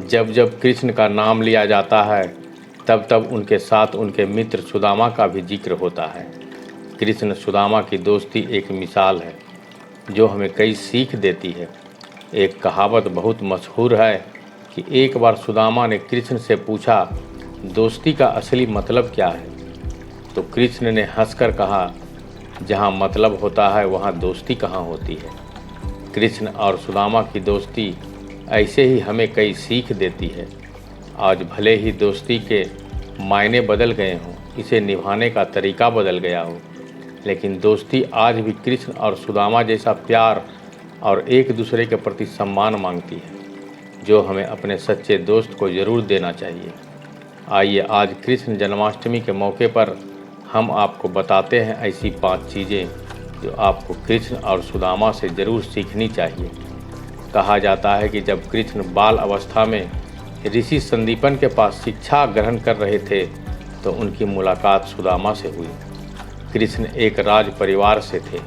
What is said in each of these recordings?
जब जब कृष्ण का नाम लिया जाता है तब तब उनके साथ उनके मित्र सुदामा का भी जिक्र होता है। कृष्ण सुदामा की दोस्ती एक मिसाल है जो हमें कई सीख देती है। एक कहावत बहुत मशहूर है कि एक बार सुदामा ने कृष्ण से पूछा, दोस्ती का असली मतलब क्या है? तो कृष्ण ने हंसकर कहा, जहाँ मतलब होता है वहाँ दोस्ती कहाँ होती है। कृष्ण और सुदामा की दोस्ती ऐसे ही हमें कई सीख देती है। आज भले ही दोस्ती के मायने बदल गए हों, इसे निभाने का तरीका बदल गया हो, लेकिन दोस्ती आज भी कृष्ण और सुदामा जैसा प्यार और एक दूसरे के प्रति सम्मान मांगती है, जो हमें अपने सच्चे दोस्त को ज़रूर देना चाहिए। आइए आज कृष्ण जन्माष्टमी के मौके पर हम आपको बताते हैं ऐसी 5 चीज़ें जो आपको कृष्ण और सुदामा से ज़रूर सीखनी चाहिए। कहा जाता है कि जब कृष्ण बाल अवस्था में ऋषि संदीपन के पास शिक्षा ग्रहण कर रहे थे तो उनकी मुलाकात सुदामा से हुई। कृष्ण एक राज परिवार से थे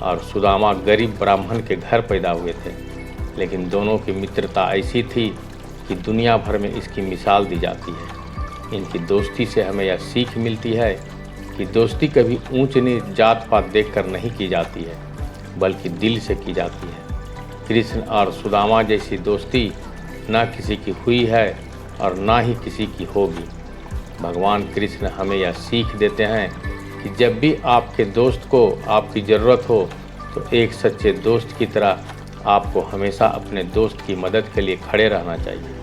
और सुदामा गरीब ब्राह्मण के घर पैदा हुए थे, लेकिन दोनों की मित्रता ऐसी थी कि दुनिया भर में इसकी मिसाल दी जाती है। इनकी दोस्ती से हमें यह सीख मिलती है कि दोस्ती कभी ऊंच नीच जात पात देखकर नहीं की जाती है, बल्कि दिल से की जाती है। कृष्ण और सुदामा जैसी दोस्ती ना किसी की हुई है और ना ही किसी की होगी। भगवान कृष्ण हमें यह सीख देते हैं कि जब भी आपके दोस्त को आपकी ज़रूरत हो तो एक सच्चे दोस्त की तरह आपको हमेशा अपने दोस्त की मदद के लिए खड़े रहना चाहिए,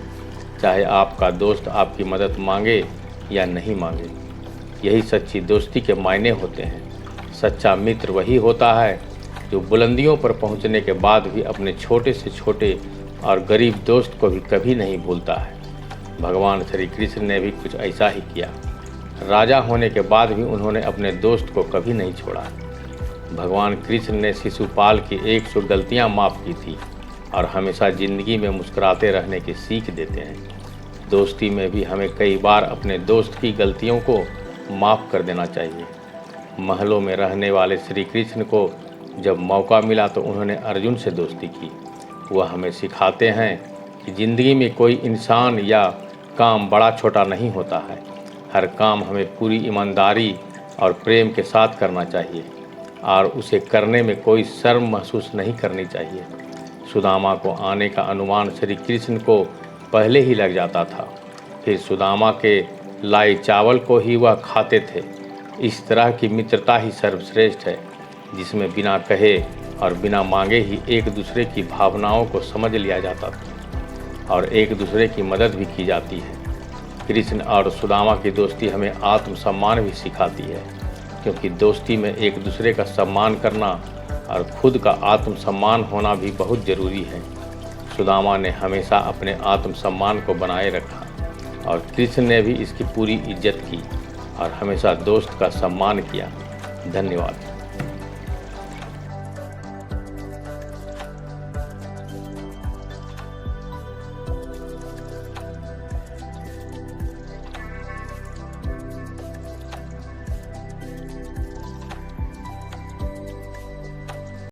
चाहे आपका दोस्त आपकी मदद मांगे या नहीं मांगे। यही सच्ची दोस्ती के मायने होते हैं। सच्चा मित्र वही होता है जो बुलंदियों पर पहुंचने के बाद भी अपने छोटे से छोटे और गरीब दोस्त को भी कभी नहीं भूलता है। भगवान श्री कृष्ण ने भी कुछ ऐसा ही किया। राजा होने के बाद भी उन्होंने अपने दोस्त को कभी नहीं छोड़ा। भगवान कृष्ण ने शिशुपाल की 100 गलतियां माफ़ की थी और हमेशा ज़िंदगी में मुस्कुराते रहने की सीख देते हैं। दोस्ती में भी हमें कई बार अपने दोस्त की गलतियों को माफ़ कर देना चाहिए। महलों में रहने वाले श्री कृष्ण को जब मौका मिला तो उन्होंने अर्जुन से दोस्ती की। वह हमें सिखाते हैं कि ज़िंदगी में कोई इंसान या काम बड़ा छोटा नहीं होता है। हर काम हमें पूरी ईमानदारी और प्रेम के साथ करना चाहिए और उसे करने में कोई शर्म महसूस नहीं करनी चाहिए। सुदामा को आने का अनुमान श्री कृष्ण को पहले ही लग जाता था, फिर सुदामा के लाए चावल को ही वह खाते थे। इस तरह की मित्रता ही सर्वश्रेष्ठ है, जिसमें बिना कहे और बिना मांगे ही एक दूसरे की भावनाओं को समझ लिया जाता था और एक दूसरे की मदद भी की जाती है। कृष्ण और सुदामा की दोस्ती हमें आत्मसम्मान भी सिखाती है, क्योंकि दोस्ती में एक दूसरे का सम्मान करना और खुद का आत्मसम्मान होना भी बहुत ज़रूरी है। सुदामा ने हमेशा अपने आत्मसम्मान को बनाए रखा और कृष्ण ने भी इसकी पूरी इज्जत की और हमेशा दोस्त का सम्मान किया। धन्यवाद।